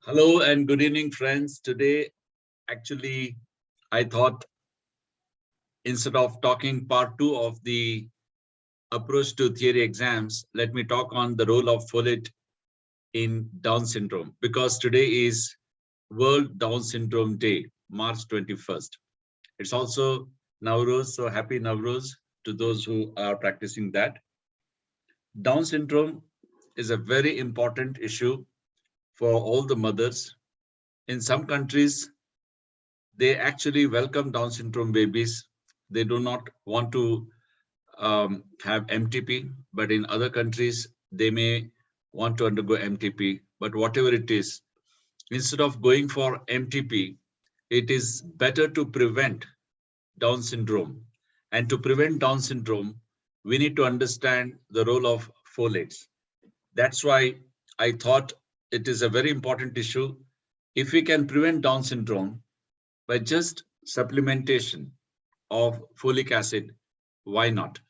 Hello and good evening, friends. Today, actually, I thought instead of talking part two of the approach to theory exams, let me talk on the role of folate in Down syndrome, because today is World Down Syndrome Day, March 21st. It's also Nowruz, so happy Nowruz to those who are practicing that. Down syndrome is a very important issue for all the mothers. In some countries, they actually welcome Down syndrome babies. They do not want to have MTP, but in other countries, they may want to undergo MTP. But whatever it is, instead of going for MTP, it is better to prevent Down syndrome. And to prevent Down syndrome, we need to understand the role of folates. That's why I thought it is a very important issue. If we can prevent Down syndrome, by just supplementation of folic acid, why not?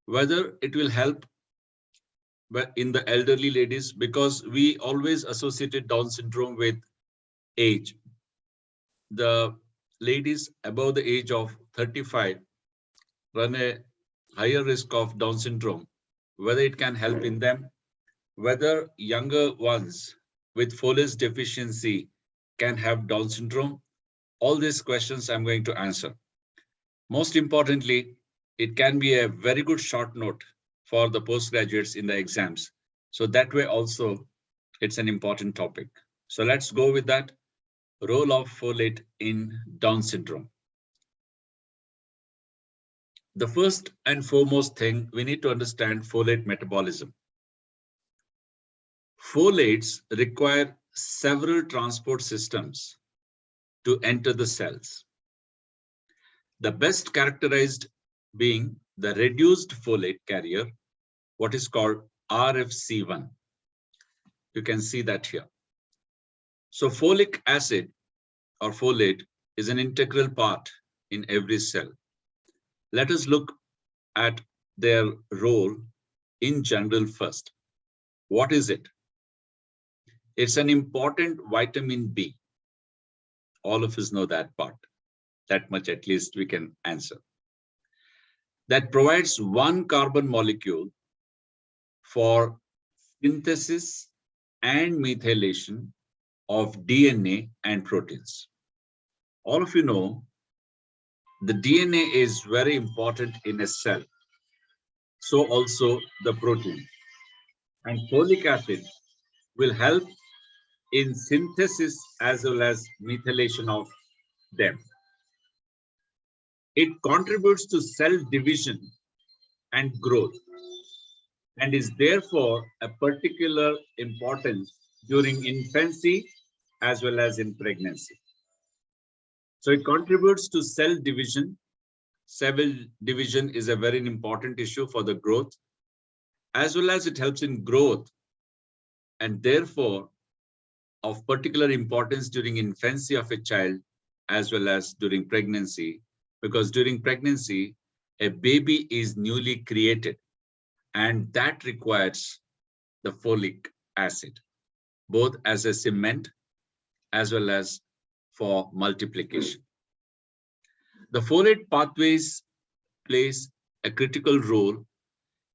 Whether it will help in the elderly ladies, because we always associated Down syndrome with age. The ladies above the age of 35 run a higher risk of Down syndrome, whether it can help in them, whether younger ones with folate deficiency can have Down syndrome. All these questions I'm going to answer. Most importantly, it can be a very good short note for the postgraduates in the exams. So that way also, it's an important topic. So let's go with that. Role of folate in Down syndrome. The first and foremost thing, we need to understand folate metabolism. Folates require several transport systems to enter the cells. The best characterized being the reduced folate carrier, what is called RFC1. You can see that here. So folic acid or folate is an integral part in every cell. Let us look at their role in general first. What is it? It's an important vitamin B. All of us know that part. That much at least we can answer. That provides one carbon molecule for synthesis and methylation of DNA and proteins. All of you know the DNA is very important in a cell. So also the protein. And folic acid will help in synthesis as well as methylation of them. It contributes to cell division and growth, and is therefore a particular importance during infancy as well as in pregnancy. So it contributes to cell division. Cell division is a very important issue for the growth, as well as it helps in growth, and therefore of particular importance during infancy of a child as well as during pregnancy, because during pregnancy, a baby is newly created, and that requires the folic acid, both as a cement as well as for multiplication. The folate pathways plays a critical role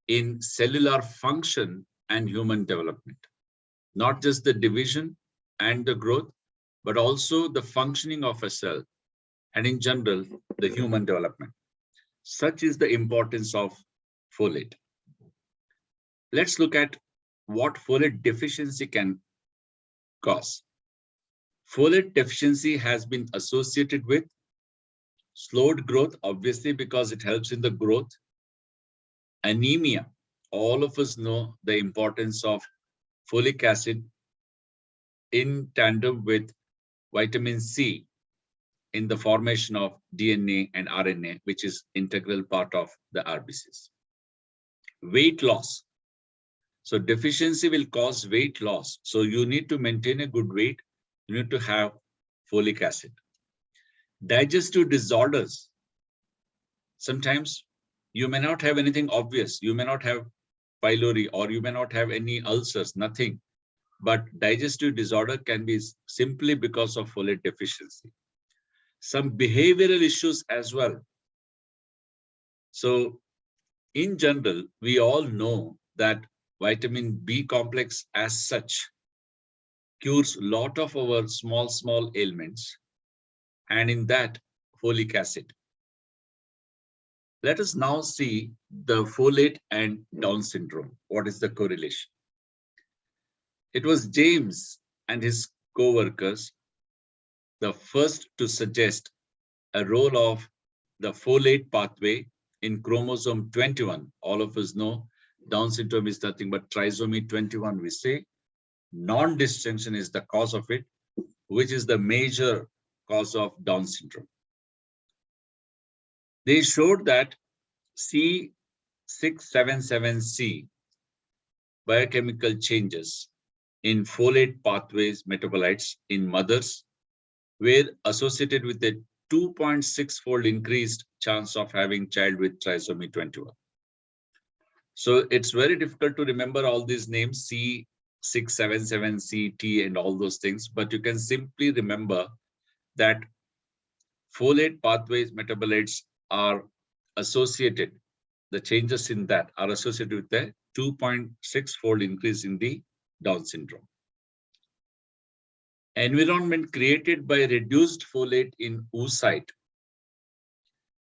in cellular function and human development, not just the division and the growth, but also the functioning of a cell, and in general, the human development. Such is the importance of folate. Let's look at what folate deficiency can cause. Folate deficiency has been associated with slowed growth, obviously, because it helps in the growth. Anemia. All of us know the importance of folic acid in tandem with vitamin C in the formation of DNA and RNA, which is integral part of the RBCs. Weight loss. So deficiency will cause weight loss. So you need to maintain a good weight. You need to have folic acid. Digestive disorders. Sometimes you may not have anything obvious. You may not have pylori, or you may not have any ulcers, nothing. but digestive disorder can be simply because of folate deficiency. Some behavioral issues as well. So in general, we all know that vitamin B complex as such cures a lot of our small ailments, and in that, folic acid. Let us now see the folate and Down syndrome. What is the correlation? It was James and his co-workers the first to suggest a role of the folate pathway in chromosome 21. All of us know Down syndrome is nothing but trisomy 21, we say. Non-disjunction is the cause of it, which is the major cause of Down syndrome. They showed that C677C biochemical changes in folate pathways metabolites in mothers were associated with a 2.6-fold increased chance of having child with trisomy 21. So it's very difficult to remember all these names, C677C, T, and all those things, but you can simply remember that folate pathways metabolites are associated, the changes in that are associated with a 2.6-fold increase in the Down syndrome. Environment created by reduced folate in oocyte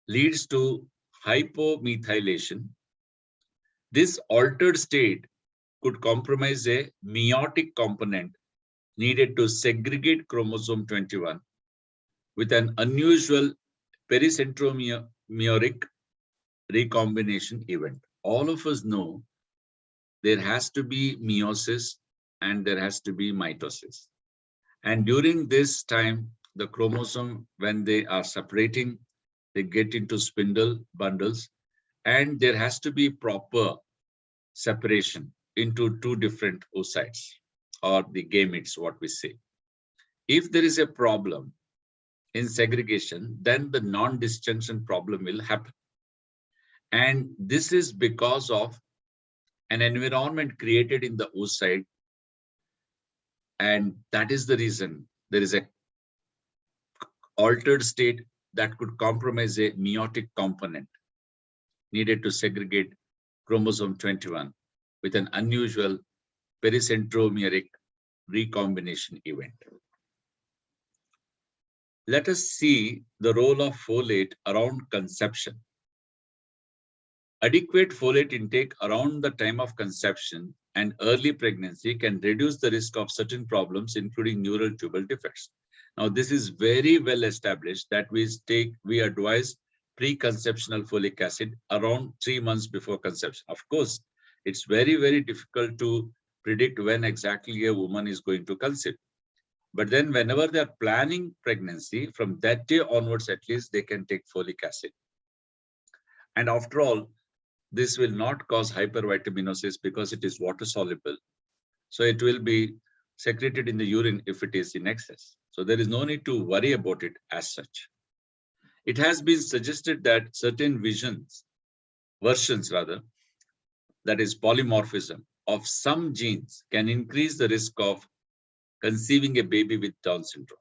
leads to hypomethylation. This altered state could compromise a meiotic component needed to segregate chromosome 21 with an unusual pericentromeric recombination event. All of us know there has to be meiosis and there has to be mitosis. And during this time, the chromosome, when they are separating, they get into spindle bundles, and there has to be proper separation into two different oocytes, or the gametes, what we say. If there is a problem in segregation, then the non-disjunction problem will happen. And this is because of an environment created in the oocyte, and that is the reason there is a altered state that could compromise a meiotic component needed to segregate chromosome 21 with an unusual pericentromeric recombination event. Let us see the role of folate around conception. Adequate folate intake around the time of conception and early pregnancy can reduce the risk of certain problems, including neural tubal defects. Now, this is very well established that we advise preconceptional folic acid around 3 months before conception. Of course, it's very, very difficult to predict when exactly a woman is going to conceive. But then whenever they're planning pregnancy, from that day onwards, at least they can take folic acid. And after all, this will not cause hypervitaminosis because it is water soluble. So it will be secreted in the urine if it is in excess. So there is no need to worry about it as such. It has been suggested that certain versions, that is polymorphism of some genes can increase the risk of conceiving a baby with Down syndrome.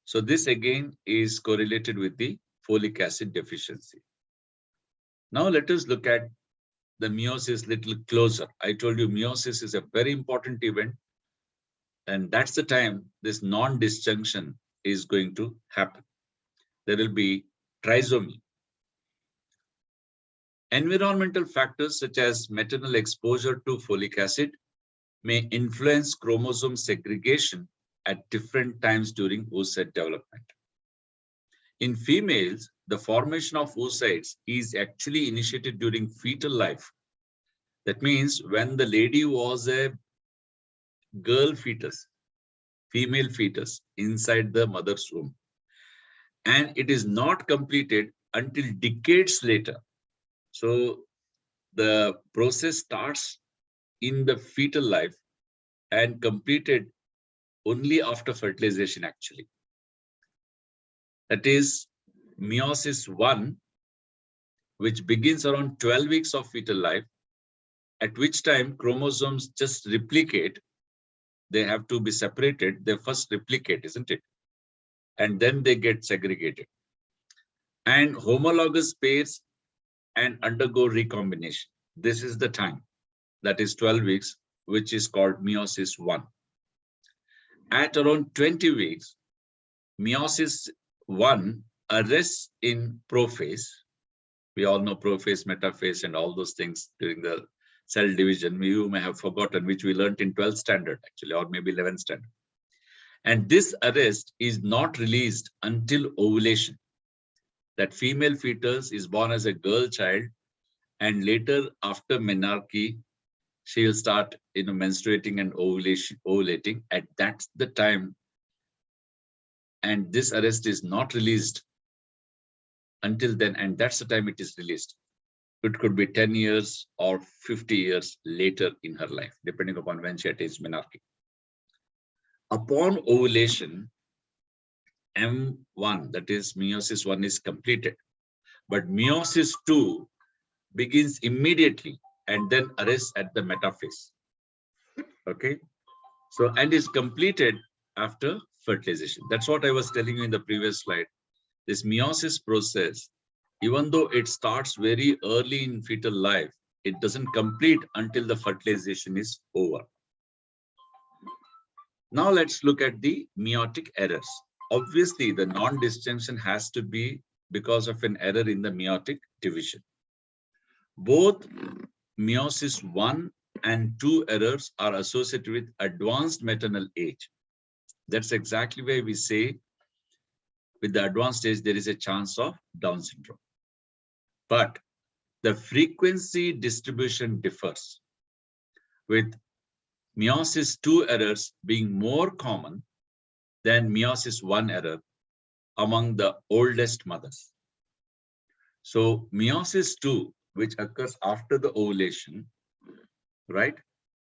So this again is correlated with the folic acid deficiency. Now let us look at the meiosis a little closer. I told you meiosis is a very important event, and that's the time this non-disjunction is going to happen. There will be trisomy. Environmental factors such as maternal exposure to folic acid may influence chromosome segregation at different times during oocyte development. In females, the formation of oocytes is actually initiated during fetal life. That means when the lady was a girl fetus, female fetus inside the mother's womb, and it is not completed until decades later. So the process starts in the fetal life and completed only after fertilization actually. That is meiosis 1, which begins around 12 weeks of fetal life, at which time chromosomes just replicate they have to be separated. They first replicate, isn't it? And then they get segregated. And homologous pairs and undergo recombination. This is the time, that is 12 weeks, which is called meiosis 1. At around 20 weeks, meiosis 1 arrests in prophase. We all know prophase, metaphase, and all those things during the cell division. You may have forgotten, which we learned in 12th standard, actually, or maybe 11th standard. And this arrest is not released until ovulation. That female fetus is born as a girl child, and later after menarche, she will start menstruating and ovulating. At that's the time, and this arrest is not released until then, and that's the time it is released. It could be 10 years or 50 years later in her life, depending upon when she attains menarche. Upon ovulation, M1, that is meiosis 1, is completed, but meiosis 2 begins immediately and then arrests at the metaphase. Okay, so and is completed after fertilization. That's what I was telling you in the previous slide. This meiosis process, even though it starts very early in fetal life, it doesn't complete until the fertilization is over. Now let's look at the meiotic errors. Obviously, the non-disjunction has to be because of an error in the meiotic division. Both meiosis 1 and 2 errors are associated with advanced maternal age. That's exactly why we say with the advanced age, there is a chance of Down syndrome. But the frequency distribution differs, with meiosis 2 errors being more common than meiosis 1 error among the oldest mothers. So meiosis 2, which occurs after the ovulation, right?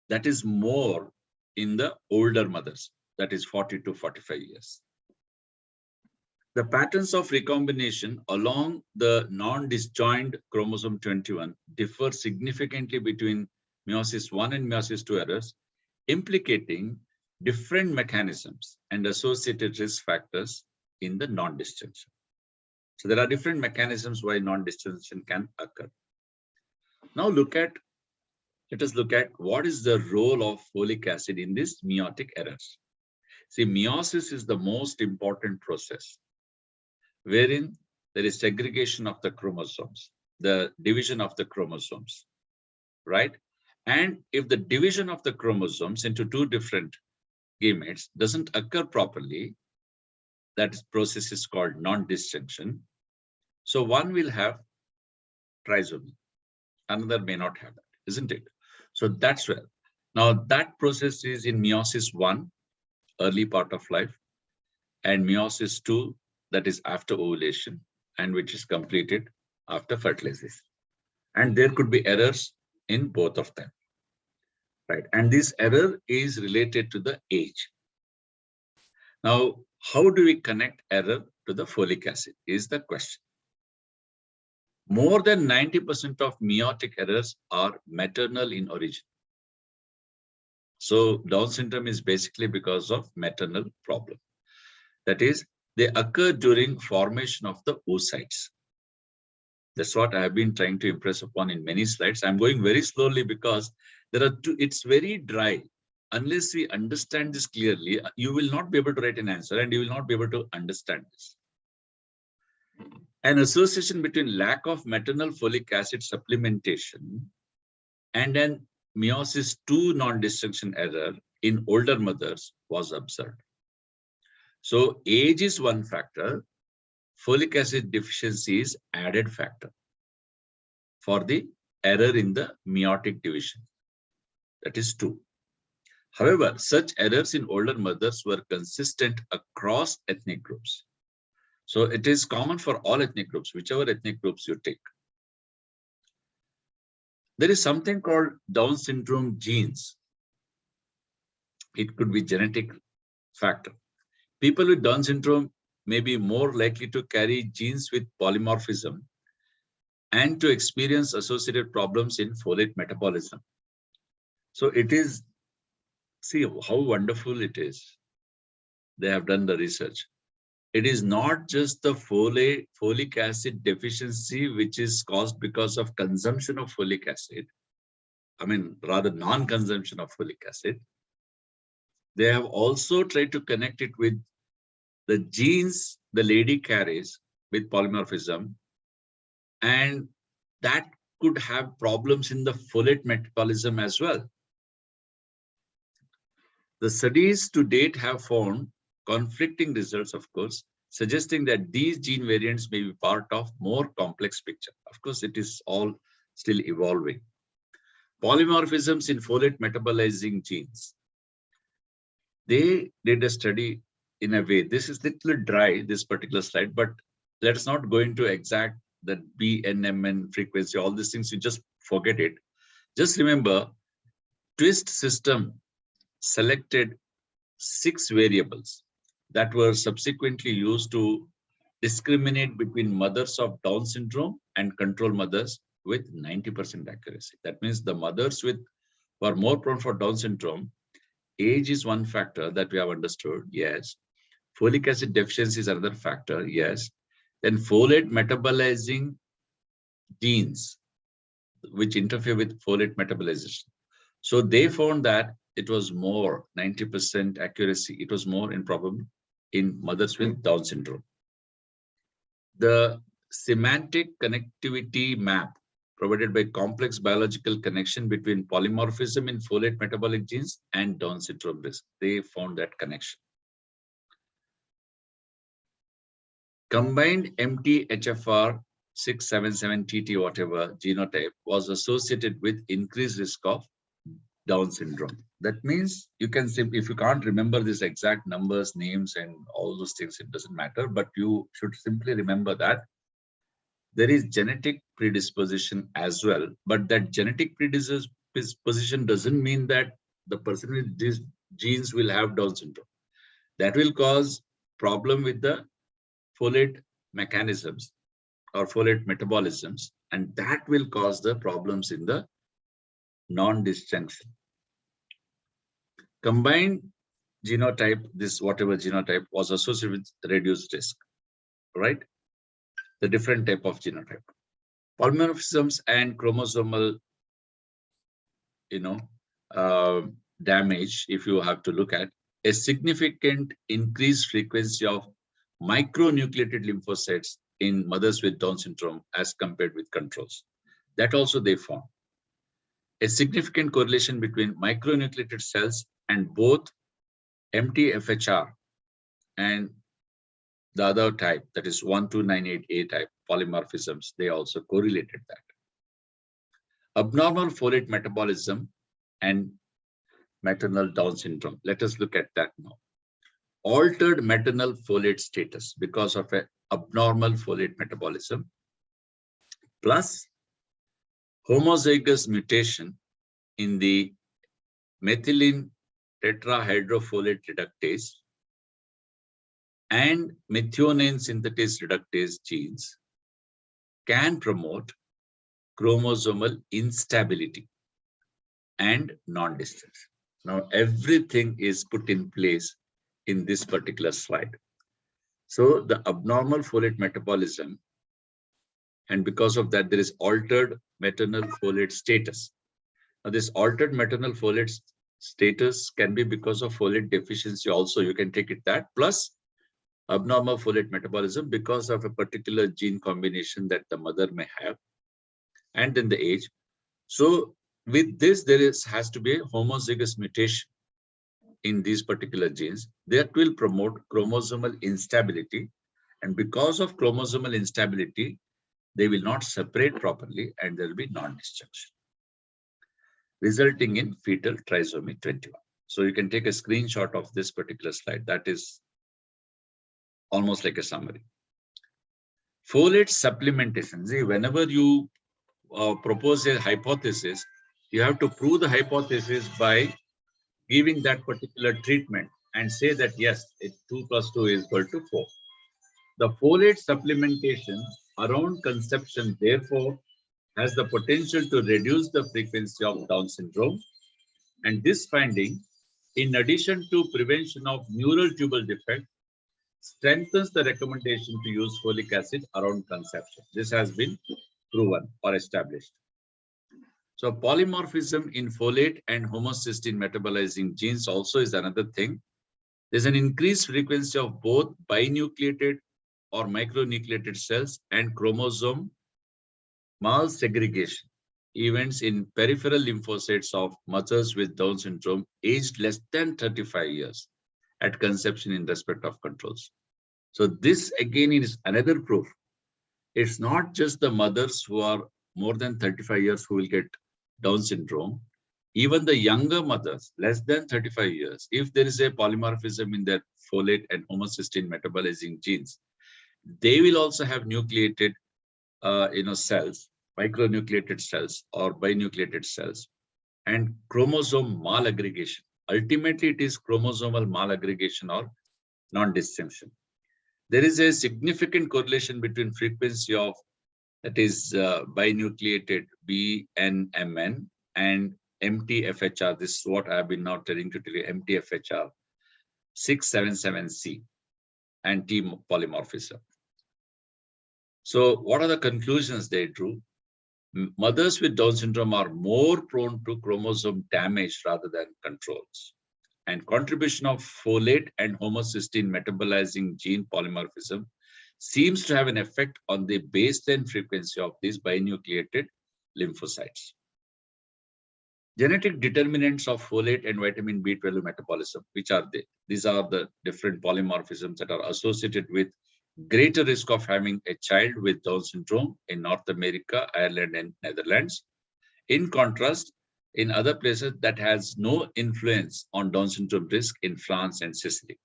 That is more in the older mothers, that is 40 to 45 years. The patterns of recombination along the non-disjoint chromosome 21 differ significantly between meiosis 1 and meiosis 2 errors, implicating different mechanisms and associated risk factors in the non-disjunction. So there are different mechanisms why non-disjunction can occur. Now let us look at what is the role of folic acid in these meiotic errors. See, meiosis is the most important process wherein there is segregation of the chromosomes, the division of the chromosomes, right? And if the division of the chromosomes into two different gametes doesn't occur properly, that process is called non-disjunction. So one will have trisomy, another may not have that, isn't it? So that's where. Now that process is in meiosis 1, early part of life, and meiosis 2, that is after ovulation, and which is completed after fertilization. And there could be errors in both of them, right? And this error is related to the age. Now, how do we connect error to the folic acid is the question. More than 90% of meiotic errors are maternal in origin. So Down syndrome is basically because of maternal problem. That is, they occur during formation of the oocytes. That's what I have been trying to impress upon in many slides. I'm going very slowly because there are two, it's very dry. Unless we understand this clearly, you will not be able to write an answer and you will not be able to understand this. An association between lack of maternal folic acid supplementation and an meiosis 2 non-disjunction error in older mothers was observed. So age is one factor, folic acid deficiency is added factor for the error in the meiotic division, that is 2. However, such errors in older mothers were consistent across ethnic groups. So it is common for all ethnic groups, whichever ethnic groups you take. There is something called Down syndrome genes. It could be genetic factor. People with Down syndrome may be more likely to carry genes with polymorphism and to experience associated problems in folate metabolism. So it is See how wonderful it is. They have done the research. It is not just the folic acid deficiency which is caused because of consumption of folic acid. I mean, rather non-consumption of folic acid. They have also tried to connect it with the genes the lady carries with polymorphism, and that could have problems in the folate metabolism as well. The studies to date have found conflicting results, of course, suggesting that these gene variants may be part of more complex picture. Of course, it is all still evolving. Polymorphisms in folate metabolizing genes. They did a study in a way. This is little dry, this particular slide, but let us not go into exact the BNMN frequency, all these things, you just forget it. Just remember, twist system selected 6 variables that were subsequently used to discriminate between mothers of Down syndrome and control mothers with 90% accuracy. That means the mothers who are more prone for Down syndrome, age is one factor that we have understood, yes. Folic acid deficiency is another factor, yes. Then folate metabolizing genes, which interfere with folate metabolization. So they found that it was more 90% accuracy. It was more improbable in mothers with Down syndrome. The semantic connectivity map provided by complex biological connection between polymorphism in folate metabolic genes and Down syndrome risk. They found that connection. Combined MTHFR 677TT, whatever genotype, was associated with increased risk of Down syndrome. That means you can simply, if you can't remember these exact numbers, names, and all those things, it doesn't matter, but you should simply remember that there is genetic predisposition as well. But that genetic predisposition doesn't mean that the person with these genes will have Down syndrome. That will cause problem with the folate mechanisms or folate metabolisms, and that will cause the problems in the non-disjunction. Combined genotype, this whatever genotype, was associated with reduced risk, right? The different type of genotype. Polymorphisms and chromosomal, damage, if you have to look at, a significant increased frequency of micronucleated lymphocytes in mothers with Down syndrome as compared with controls. That also they found. A significant correlation between micronucleated cells and both MTHFR and the other type, that is 1298A type polymorphisms, they also correlated that. Abnormal folate metabolism and maternal Down syndrome. Let us look at that now. Altered maternal folate status because of an abnormal folate metabolism, plus homozygous mutation in the methylene tetrahydrofolate reductase and methionine synthetase reductase genes can promote chromosomal instability and non-distance. Now, everything is put in place in this particular slide. So the abnormal folate metabolism, and because of that, there is altered maternal folate status. Now, this altered maternal folate status can be because of folate deficiency also. You can take it that, plus abnormal folate metabolism because of a particular gene combination that the mother may have, and then the age. So with this, there has to be a homozygous mutation in these particular genes that will promote chromosomal instability. And because of chromosomal instability, they will not separate properly and there will be non-disjunction, resulting in fetal trisomy 21. So you can take a screenshot of this particular slide. That is almost like a summary. Folate supplementation. See, whenever you propose a hypothesis, you have to prove the hypothesis by giving that particular treatment and say that yes, 2 + 2 is equal to 4. The folate supplementation around conception, therefore, has the potential to reduce the frequency of Down syndrome. And this finding in addition to prevention of neural tubal defect, strengthens the recommendation to use folic acid around conception. This has been proven or established. So polymorphism in folate and homocystine metabolizing genes also is another thing. There's an increased frequency of both binucleated or micronucleated cells and chromosome malsegregation events in peripheral lymphocytes of mothers with Down syndrome aged less than 35 years at conception in respect of controls. So this again is another proof. It's not just the mothers who are more than 35 years who will get Down syndrome. Even the younger mothers, less than 35 years, if there is a polymorphism in their folate and homocystine metabolizing genes, they will also have nucleated cells, micronucleated cells or binucleated cells, and chromosome malaggregation. Ultimately, it is chromosomal malaggregation or non-disjunction. There is a significant correlation between frequency of, that is binucleated BNMN and MTHFR. This is what I have been now telling to you, MTHFR 677C and T polymorphism. So what are the conclusions they drew? Mothers with Down syndrome are more prone to chromosome damage rather than controls. And contribution of folate and homocystine metabolizing gene polymorphism seems to have an effect on the baseline frequency of these binucleated lymphocytes. Genetic determinants of folate and vitamin B12 metabolism, which are they? These are the different polymorphisms that are associated with greater risk of having a child with Down syndrome in North America, Ireland, and Netherlands. In contrast, in other places that has no influence on Down syndrome risk in France and Sicily.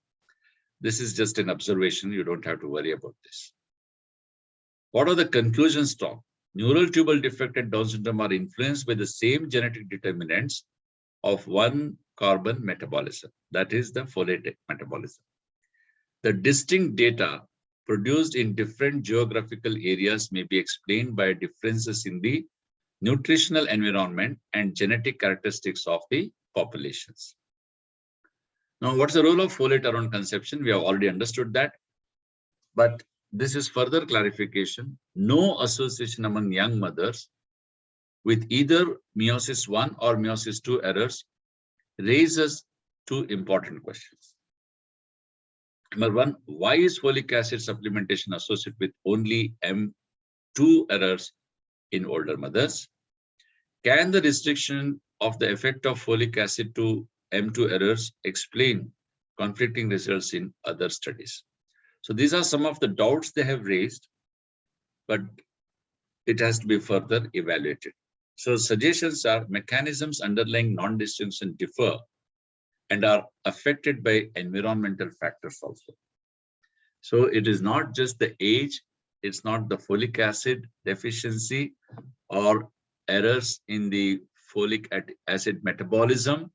This is just an observation. You don't have to worry about this. What are the conclusions drawn? Neural tubal defect and Down syndrome are influenced by the same genetic determinants of one carbon metabolism, that is the folate metabolism. The distinct data produced in different geographical areas may be explained by differences in the nutritional environment and genetic characteristics of the populations. Now, what's the role of folate around conception? We have already understood that, but this is further clarification. No association among young mothers with either meiosis 1 or meiosis 2 errors raises two important questions. Number one, why is folic acid supplementation associated with only M2 errors in older mothers? Can the restriction of the effect of folic acid to M2 errors explain conflicting results in other studies? So these are some of the doubts they have raised, but it has to be further evaluated. So suggestions are mechanisms underlying non-disjunction differ and are affected by environmental factors also. So it is not just the age, it's not the folic acid deficiency or errors in the folic acid metabolism,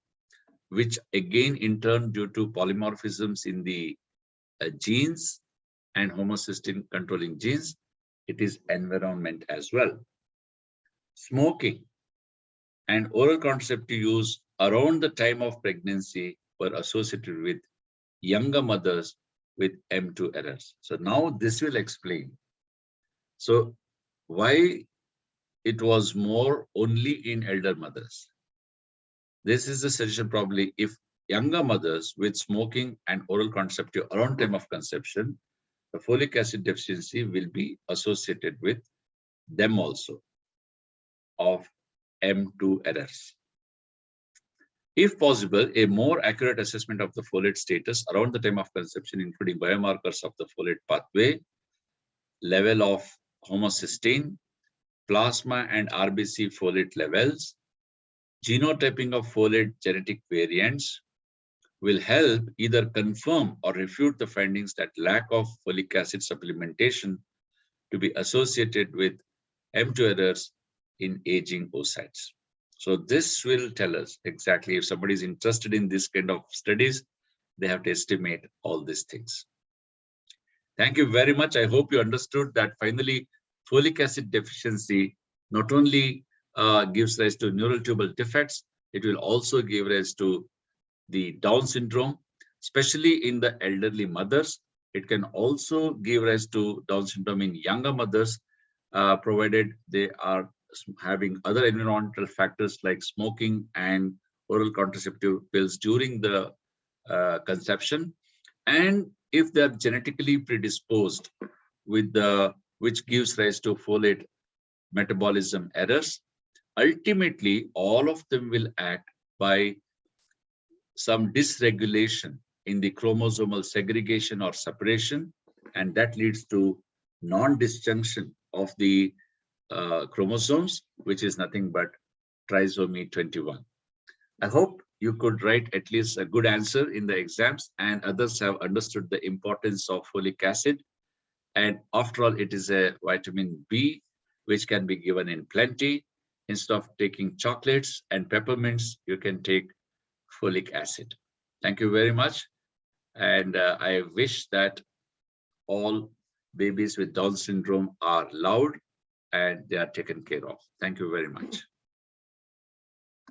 which again in turn due to polymorphisms in the genes and homocystine controlling genes, it is environment as well. Smoking and oral contraceptive use around the time of pregnancy were associated with younger mothers with M2 errors. So now this will explain. So why it was more only in elder mothers. This is the suggestion probably if younger mothers with smoking and oral contraceptive around time of conception, the folic acid deficiency will be associated with them also of M2 errors. If possible, a more accurate assessment of the folate status around the time of conception, including biomarkers of the folate pathway, level of homocysteine, plasma and RBC folate levels, genotyping of folate genetic variants will help either confirm or refute the findings that lack of folic acid supplementation to be associated with M2 errors in aging oocytes. So this will tell us exactly if somebody is interested in this kind of studies, they have to estimate all these things. Thank you very much. I hope you understood that finally folic acid deficiency not only gives rise to neural tubal defects, it will also give rise to the Down syndrome, especially in the elderly mothers. It can also give rise to Down syndrome in younger mothers, provided they are having other environmental factors like smoking and oral contraceptive pills during the conception. And if they are genetically predisposed with which gives rise to folate metabolism errors, ultimately all of them will act by some dysregulation in the chromosomal segregation or separation, and that leads to non-disjunction of the chromosomes, which is nothing but trisomy 21. I hope you could write at least a good answer in the exams, and others have understood the importance of folic acid. And after all, it is a vitamin B, which can be given in plenty. Instead of taking chocolates and peppermints, you can take folic acid. Thank you very much. And I wish that all babies with Down syndrome are loved and they are taken care of. Thank you very much.